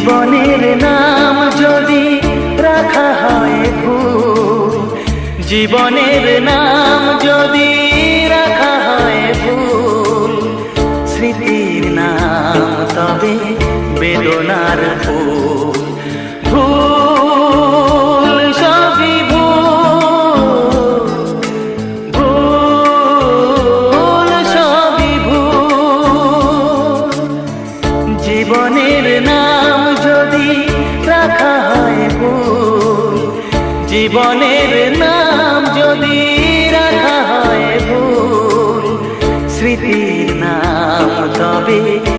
জীবনের নাম যদি রাখা হয় ভুল, জীবনের নাম যদি রাখা হয় ভুল, স্মৃতির নাম তবে বেদনার ফুল। ভুল সবই ভুল, ভুল সবই ভুল। জীবনের নাম যদি রাখা হয় ভুল, জীবনের নাম যদি রাখা হয় ভুল, স্মৃতির নাম তবে